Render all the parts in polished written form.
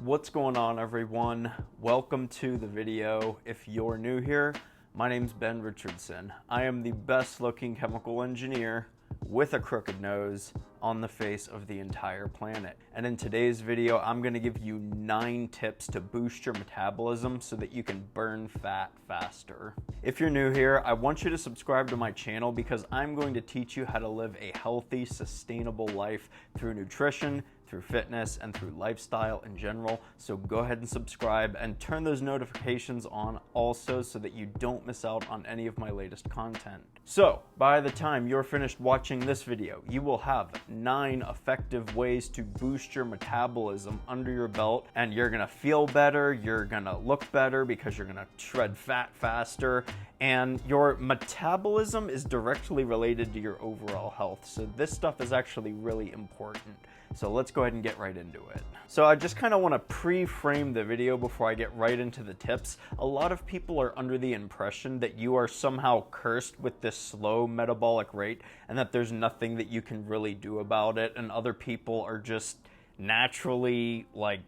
What's going on, everyone? Welcome to the video. If you're new here, my name's Ben Richardson. I am the best looking chemical engineer with a crooked nose on the face of the entire planet. And in today's video, I'm gonna give you 9 tips to boost your metabolism so that you can burn fat faster. If you're new here, I want you to subscribe to my channel because I'm going to teach you how to live a healthy, sustainable life through nutrition, through fitness, and through lifestyle in general. So go ahead and subscribe and turn those notifications on also so that you don't miss out on any of my latest content. So by the time you're finished watching this video, you will have 9 effective ways to boost your metabolism under your belt, and you're gonna feel better, you're gonna look better because you're gonna shred fat faster, and your metabolism is directly related to your overall health. So this stuff is actually really important. So let's go ahead and get right into it. So I just kind of want to pre-frame the video before I get right into the tips. A lot of people are under the impression that you are somehow cursed with this slow metabolic rate and that there's nothing that you can really do about it, and other people are just naturally like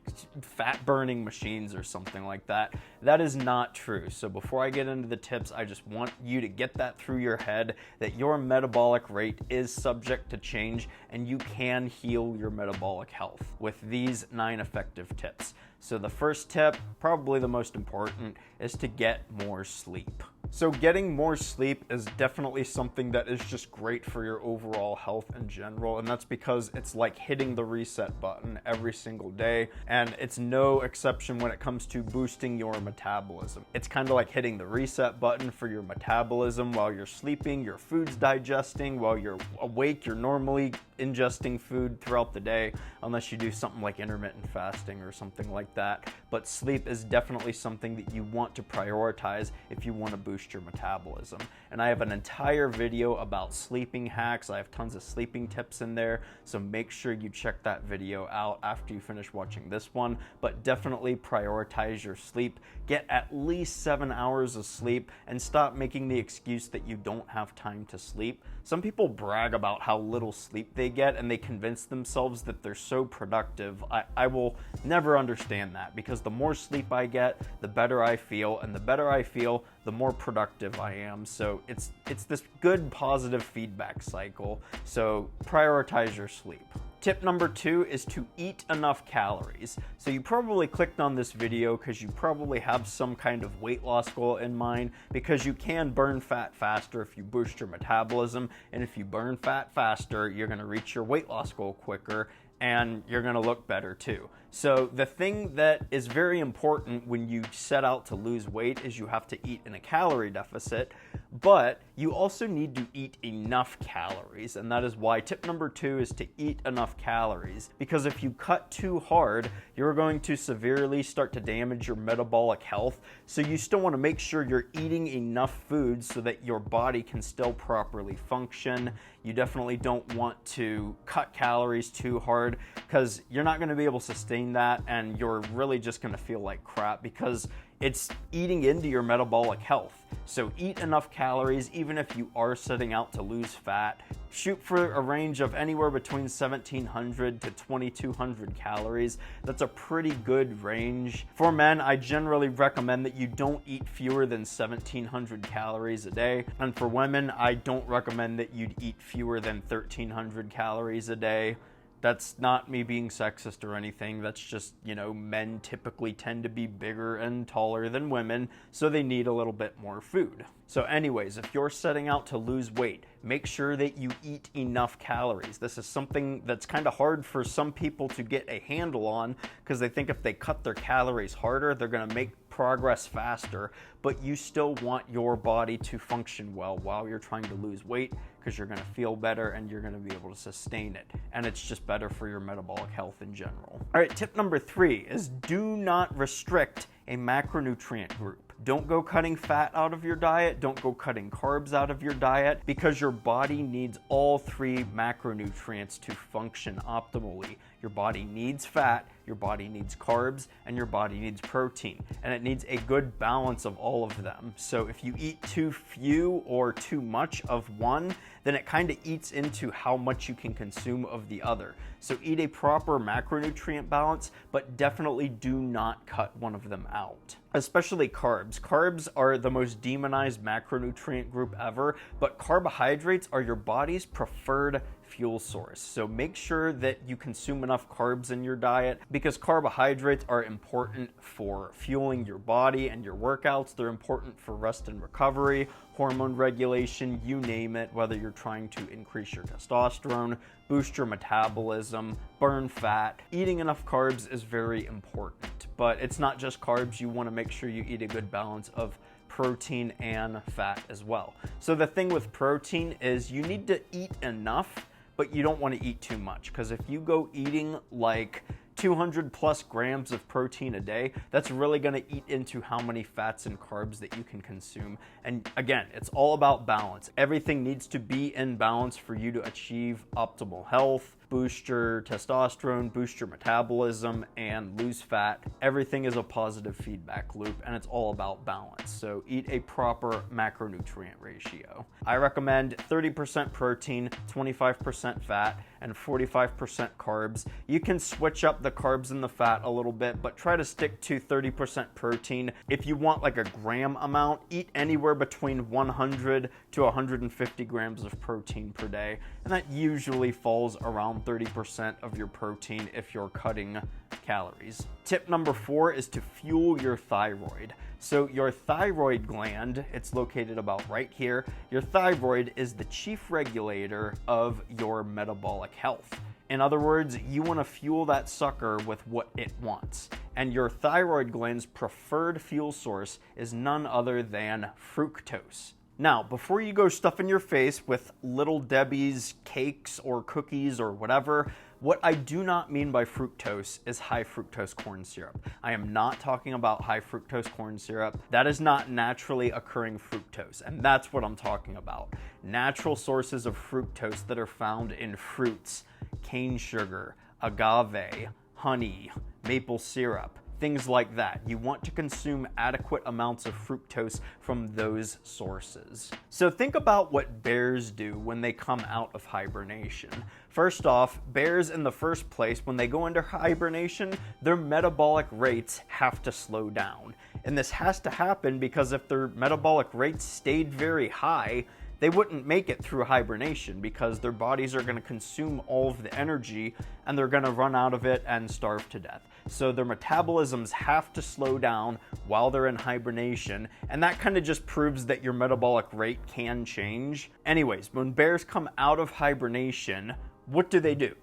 fat burning machines or something like that. That is not true. So before I get into the tips, I just want you to get that through your head that your metabolic rate is subject to change and you can heal your metabolic health with these 9 effective tips. So the first tip, probably the most important, is to get more sleep. So getting more sleep is definitely something that is just great for your overall health in general, and that's because it's like hitting the reset button every single day, and it's no exception when it comes to boosting your metabolism. It's kind of like hitting the reset button for your metabolism while you're sleeping, your food's digesting, while you're awake, you're normally ingesting food throughout the day, unless you do something like intermittent fasting or something like that. But sleep is definitely something that you want to prioritize if you want to boost your metabolism. And I have an entire video about sleeping hacks. I have tons of sleeping tips in there, so make sure you check that video out after you finish watching this one. But definitely prioritize your sleep. Get at least 7 hours of sleep and stop making the excuse that you don't have time to sleep. Some people brag about how little sleep they get and they convince themselves that they're so productive. I will never understand that, because the more sleep I get, the better I feel, and the better I feel, the more productive I am. So it's this good positive feedback cycle. So prioritize your sleep. Tip number 2 is to eat enough calories. So you probably clicked on this video because you probably have some kind of weight loss goal in mind, because you can burn fat faster if you boost your metabolism, and if you burn fat faster, you're gonna reach your weight loss goal quicker and you're gonna look better too. So the thing that is very important when you set out to lose weight is you have to eat in a calorie deficit, but you also need to eat enough calories. And that is why tip number 2 is to eat enough calories. Because if you cut too hard, you're going to severely start to damage your metabolic health. So you still want to make sure you're eating enough food so that your body can still properly function. You definitely don't want to cut calories too hard, because you're not going to be able to sustain that, and you're really just going to feel like crap because it's eating into your metabolic health. So eat enough calories, even if you are setting out to lose fat. Shoot for a range of anywhere between 1,700 to 2,200 calories. That's a pretty good range. For men, I generally recommend that you don't eat fewer than 1,700 calories a day. And for women, I don't recommend that you'd eat fewer than 1,300 calories a day. That's not me being sexist or anything. That's just, men typically tend to be bigger and taller than women, so they need a little bit more food. So anyways, if you're setting out to lose weight, make sure that you eat enough calories. This is something that's kind of hard for some people to get a handle on, because they think if they cut their calories harder, they're going to make progress faster, but you still want your body to function well while you're trying to lose weight, because you're going to feel better and you're going to be able to sustain it, and it's just better for your metabolic health in general. All right, tip number 3 is do not restrict a macronutrient group. Don't go cutting fat out of your diet. Don't go cutting carbs out of your diet, because your body needs all 3 macronutrients to function optimally. Your body needs fat, your body needs carbs, and your body needs protein. And it needs a good balance of all of them. So if you eat too few or too much of one, then it kind of eats into how much you can consume of the other. So eat a proper macronutrient balance, but definitely do not cut one of them out. Especially carbs. Carbs are the most demonized macronutrient group ever, but carbohydrates are your body's preferred fuel source. So make sure that you consume enough carbs in your diet, because carbohydrates are important for fueling your body and your workouts. They're important for rest and recovery, hormone regulation, you name it, whether you're trying to increase your testosterone, boost your metabolism, burn fat. Eating enough carbs is very important, but it's not just carbs. You want to make sure you eat a good balance of protein and fat as well. So the thing with protein is you need to eat enough, but you don't want to eat too much, because if you go eating like 200 plus grams of protein a day, that's really going to eat into how many fats and carbs that you can consume. And again, it's all about balance. Everything needs to be in balance for you to achieve optimal health, boost your testosterone, boost your metabolism, and lose fat. Everything is a positive feedback loop, and it's all about balance. So eat a proper macronutrient ratio. I recommend 30% protein, 25% fat, and 45% carbs. You can switch up the carbs and the fat a little bit, but try to stick to 30% protein. If you want like a gram amount, eat anywhere between 100 to 150 grams of protein per day, and that usually falls around 30% of your protein if you're cutting calories. Tip number 4 is to fuel your thyroid. So your thyroid gland, it's located about right here. Your thyroid is the chief regulator of your metabolic health. In other words, you want to fuel that sucker with what it wants. And your thyroid gland's preferred fuel source is none other than fructose. Now, before you go stuffing your face with Little Debbie's cakes or cookies or whatever, what I do not mean by fructose is high fructose corn syrup. I am not talking about high fructose corn syrup. That is not naturally occurring fructose, and that's what I'm talking about. Natural sources of fructose that are found in fruits, cane sugar, agave, honey, maple syrup, things like that. You want to consume adequate amounts of fructose from those sources. So think about what bears do when they come out of hibernation. First off, bears in the first place, when they go into hibernation, their metabolic rates have to slow down. And this has to happen because if their metabolic rates stayed very high, they wouldn't make it through hibernation, because their bodies are going to consume all of the energy and they're going to run out of it and starve to death. So their metabolisms have to slow down while they're in hibernation, and that kind of just proves that your metabolic rate can change. Anyways, when bears come out of hibernation, what do?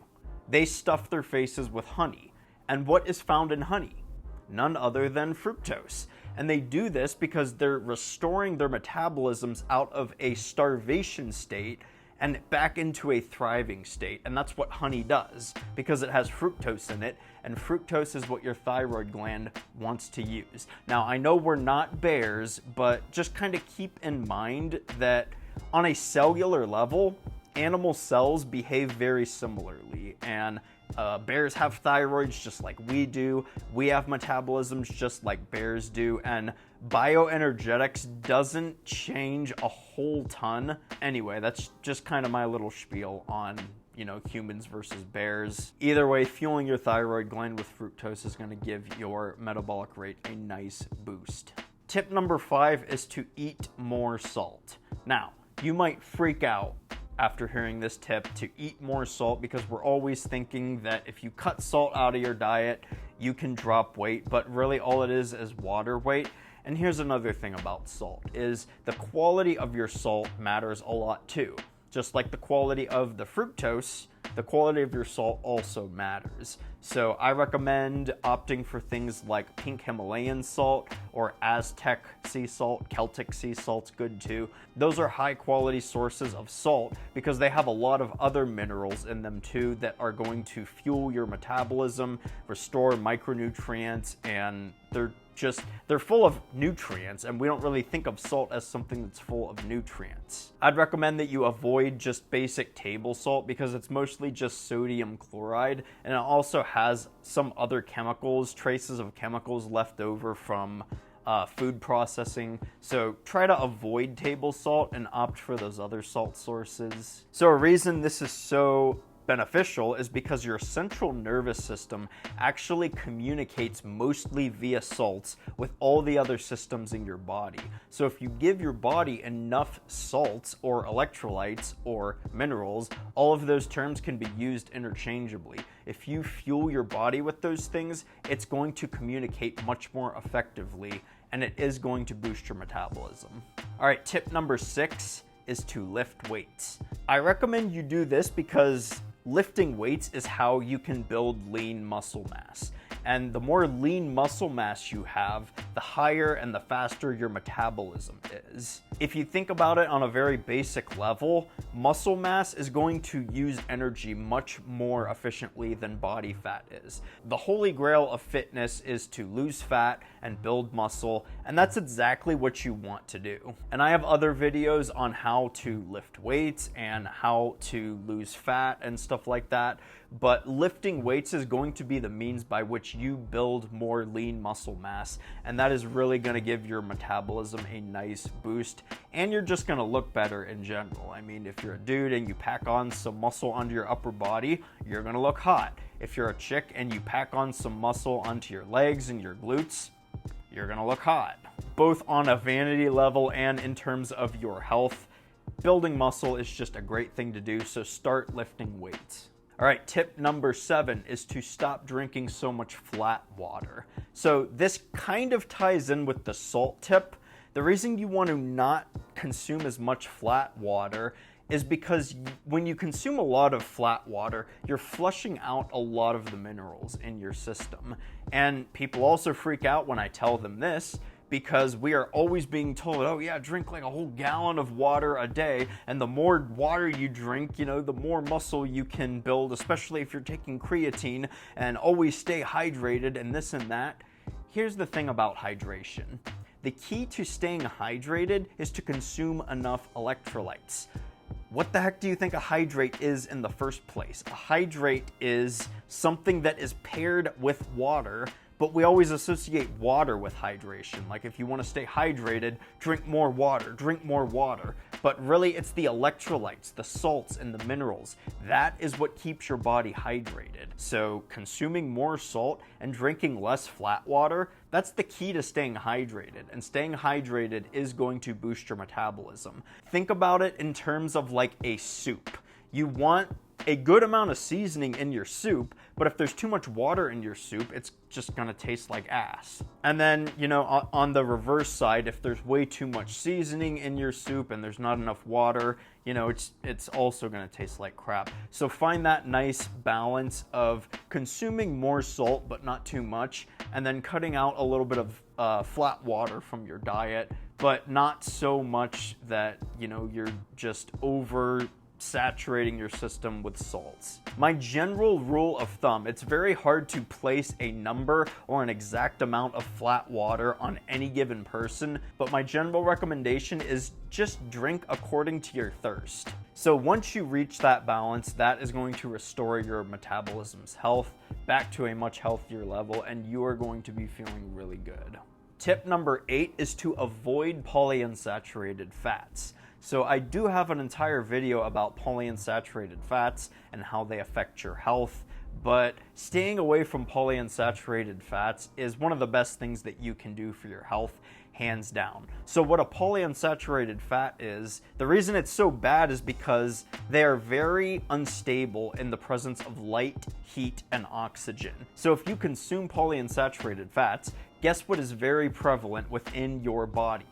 They stuff their faces with honey. And what is found in honey? None other than fructose. And they do this because they're restoring their metabolisms out of a starvation state and back into a thriving state. And that's what honey does, because it has fructose in it, and fructose is what your thyroid gland wants to use. Now, I know we're not bears, but just kind of keep in mind that on a cellular level, animal cells behave very similarly, and bears have thyroids just like we do. We have metabolisms just like bears do, and bioenergetics doesn't change a whole ton. Anyway, that's just kind of my little spiel on, humans versus bears. Either way, fueling your thyroid gland with fructose is going to give your metabolic rate a nice boost. Tip number 5 is to eat more salt. Now, you might freak out after hearing this tip to eat more salt, because we're always thinking that if you cut salt out of your diet, you can drop weight, but really all it is water weight. And here's another thing about salt, is the quality of your salt matters a lot too. Just like the quality of the fructose, the quality of your salt also matters. So I recommend opting for things like pink Himalayan salt or Aztec sea salt. Celtic sea salt's good too. Those are high quality sources of salt because they have a lot of other minerals in them too that are going to fuel your metabolism, restore micronutrients, and they're they're full of nutrients, and we don't really think of salt as something that's full of nutrients. I'd recommend that you avoid just basic table salt because it's mostly just sodium chloride, and it also has some other chemicals, traces of chemicals left over from food processing. So try to avoid table salt and opt for those other salt sources. So a reason this is so beneficial is because your central nervous system actually communicates mostly via salts with all the other systems in your body. So if you give your body enough salts or electrolytes or minerals, all of those terms can be used interchangeably. If you fuel your body with those things, it's going to communicate much more effectively, and it is going to boost your metabolism. All right, tip number 6 is to lift weights. I recommend you do this because lifting weights is how you can build lean muscle mass. And the more lean muscle mass you have, the higher and the faster your metabolism is. If you think about it on a very basic level, muscle mass is going to use energy much more efficiently than body fat is. The holy grail of fitness is to lose fat and build muscle, and that's exactly what you want to do. And I have other videos on how to lift weights and how to lose fat and stuff like that. But lifting weights is going to be the means by which you build more lean muscle mass, and that is really going to give your metabolism a nice boost, and you're just going to look better in general. I mean, if you're a dude and you pack on some muscle onto your upper body, you're going to look hot. If you're a chick and you pack on some muscle onto your legs and your glutes, you're going to look hot. Both on a vanity level and in terms of your health, building muscle is just a great thing to do, so start lifting weights. All right, tip number 7 is to stop drinking so much flat water. So this kind of ties in with the salt tip. The reason you want to not consume as much flat water is because when you consume a lot of flat water, you're flushing out a lot of the minerals in your system. And people also freak out when I tell them this, because we are always being told, oh yeah, drink like a whole gallon of water a day, and the more water you drink, the more muscle you can build, especially if you're taking creatine, and always stay hydrated and this and that. Here's the thing about hydration. The key to staying hydrated is to consume enough electrolytes. What the heck do you think a hydrate is in the first place? A hydrate is something that is paired with water, but we always associate water with hydration. Like if you want to stay hydrated, drink more water, drink more water. But really it's the electrolytes, the salts, and the minerals. That is what keeps your body hydrated. So consuming more salt and drinking less flat water, that's the key to staying hydrated. And staying hydrated is going to boost your metabolism. Think about it in terms of like a soup. You want a good amount of seasoning in your soup, but if there's too much water in your soup, it's just gonna taste like ass. And then, on the reverse side, if there's way too much seasoning in your soup and there's not enough water, it's also gonna taste like crap. So find that nice balance of consuming more salt, but not too much, and then cutting out a little bit of flat water from your diet, but not so much that, you're just saturating your system with salts. My general rule of thumb, it's very hard to place a number or an exact amount of flat water on any given person, but my general recommendation is just drink according to your thirst. So once you reach that balance, that is going to restore your metabolism's health back to a much healthier level, and you are going to be feeling really good. Tip number 8 is to avoid polyunsaturated fats. So I do have an entire video about polyunsaturated fats and how they affect your health, but staying away from polyunsaturated fats is one of the best things that you can do for your health, hands down. So what a polyunsaturated fat is, the reason it's so bad is because they are very unstable in the presence of light, heat, and oxygen. So if you consume polyunsaturated fats, guess what is very prevalent within your body?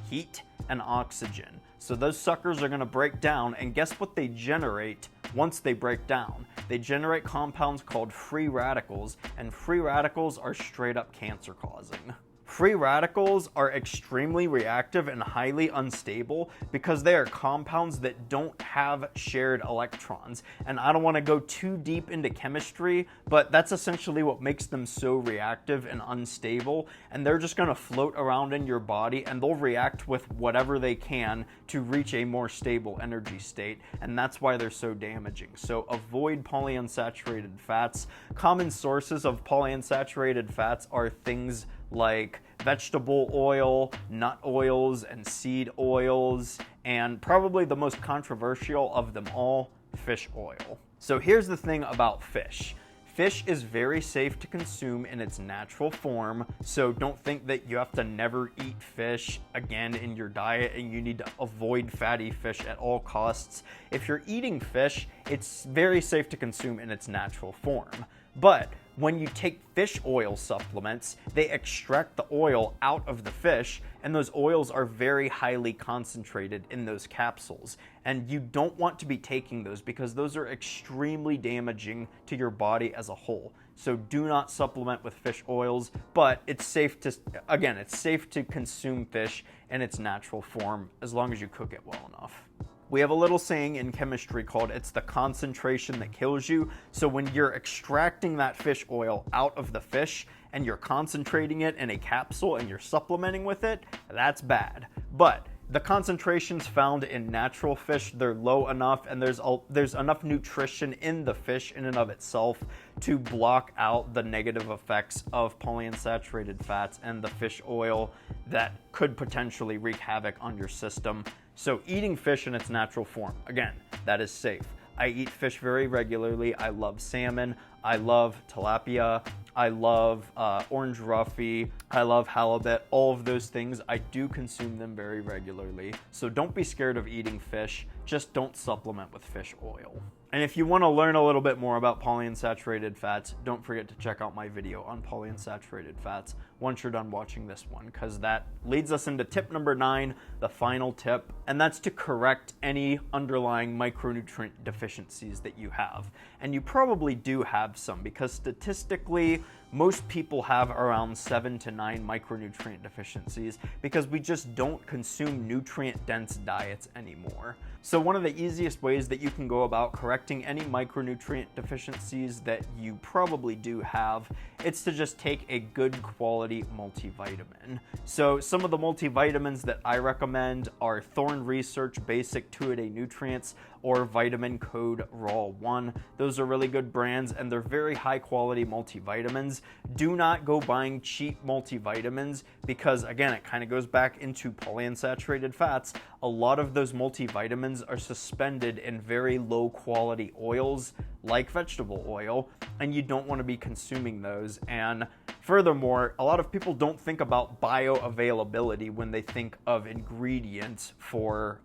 Heat and oxygen. So those suckers are going to break down, and guess what they generate once they break down? They generate compounds called free radicals, and free radicals are straight up cancer causing. Free radicals are extremely reactive and highly unstable because they are compounds that don't have shared electrons. And I don't want to go too deep into chemistry, but that's essentially what makes them so reactive and unstable. And they're just going to float around in your body and they'll react with whatever they can to reach a more stable energy state. And that's why they're so damaging. So avoid polyunsaturated fats. Common sources of polyunsaturated fats are things like vegetable oil, nut oils, and seed oils, and probably the most controversial of them all, fish oil. So here's the thing about fish. Fish is very safe to consume in its natural form, so don't think that you have to never eat fish again in your diet and you need to avoid fatty fish at all costs. If you're eating fish, it's very safe to consume in its natural form. But when you take fish oil supplements, they extract the oil out of the fish, and those oils are very highly concentrated in those capsules. And you don't want to be taking those because those are extremely damaging to your body as a whole. So do not supplement with fish oils, but it's safe to consume fish in its natural form as long as you cook it well enough. We have a little saying in chemistry called it's the concentration that kills you. So when you're extracting that fish oil out of the fish and you're concentrating it in a capsule and you're supplementing with it, that's bad. But the concentrations found in natural fish, they're low enough and there's enough nutrition in the fish in and of itself to block out the negative effects of polyunsaturated fats and the fish oil that could potentially wreak havoc on your system. So eating fish in its natural form, again, that is safe. I eat fish very regularly. I love salmon. I love tilapia. I love orange roughy. I love halibut. All of those things, I do consume them very regularly. So don't be scared of eating fish. Just don't supplement with fish oil. And if you want to learn a little bit more about polyunsaturated fats, don't forget to check out my video on polyunsaturated fats once you're done watching this one, because that leads us into tip number 9, the final tip, and that's to correct any underlying micronutrient deficiencies that you have. And you probably do have some, because statistically, most people have around 7 to 9 micronutrient deficiencies because we just don't consume nutrient-dense diets anymore. So one of the easiest ways that you can go about correcting any micronutrient deficiencies that you probably do have, it's to just take a good quality multivitamin. So some of the multivitamins that I recommend are Thorne Research Basic 2-A-Day Nutrients or Vitamin Code Raw 1. Those are really good brands and they're very high quality multivitamins. Do not go buying cheap multivitamins because, again, it kind of goes back into polyunsaturated fats. A lot of those multivitamins are suspended in very low quality oils like vegetable oil, and you don't want to be consuming those. And furthermore, a lot of people don't think about bioavailability when they think of ingredients for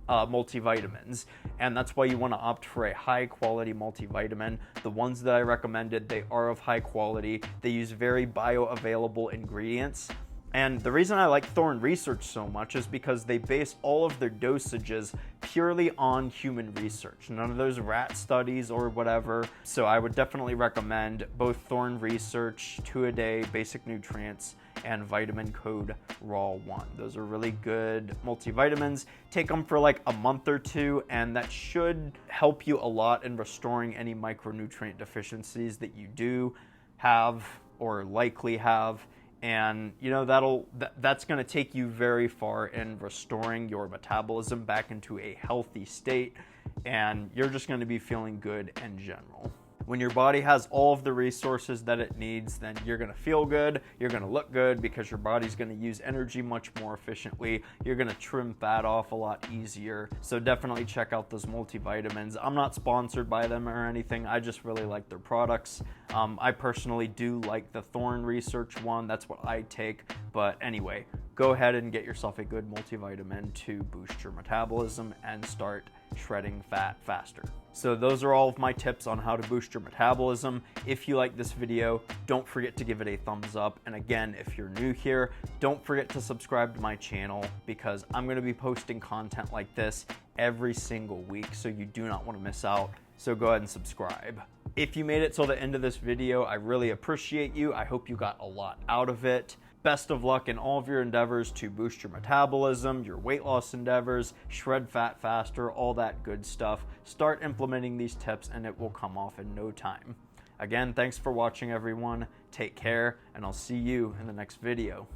multivitamins, and that's why you want to opt for a high quality multivitamin. The ones that I recommended, they are of high quality. They use very bioavailable ingredients. And the reason I like Thorne Research so much is because they base all of their dosages purely on human research, none of those rat studies or whatever. So I would definitely recommend both Thorne Research 2-A-Day Basic Nutrients and Vitamin Code Raw 1. Those are really good multivitamins. Take them for like a month or two, and that should help you a lot in restoring any micronutrient deficiencies that you do have or likely have. And you know, that's going to take you very far in restoring your metabolism back into a healthy state, and you're just going to be feeling good in general. When your body has all of the resources that it needs, then you're going to feel good, you're going to look good because your body's going to use energy much more efficiently, you're going to trim fat off a lot easier. So definitely check out those multivitamins. I'm not sponsored by them or anything, I just really like their products. I personally do like the Thorne Research one, that's what I take. But anyway, go ahead and get yourself a good multivitamin to boost your metabolism and start shredding fat faster. So those are all of my tips on how to boost your metabolism. If you like this video, don't forget to give it a thumbs up. And again, if you're new here, don't forget to subscribe to my channel because I'm going to be posting content like this every single week, so you do not want to miss out. So go ahead and subscribe. If you made it till the end of this video, I really appreciate you. I hope you got a lot out of it. Best of luck in all of your endeavors to boost your metabolism, your weight loss endeavors, shred fat faster, all that good stuff. Start implementing these tips and it will come off in no time. Again, thanks for watching, everyone. Take care, and I'll see you in the next video.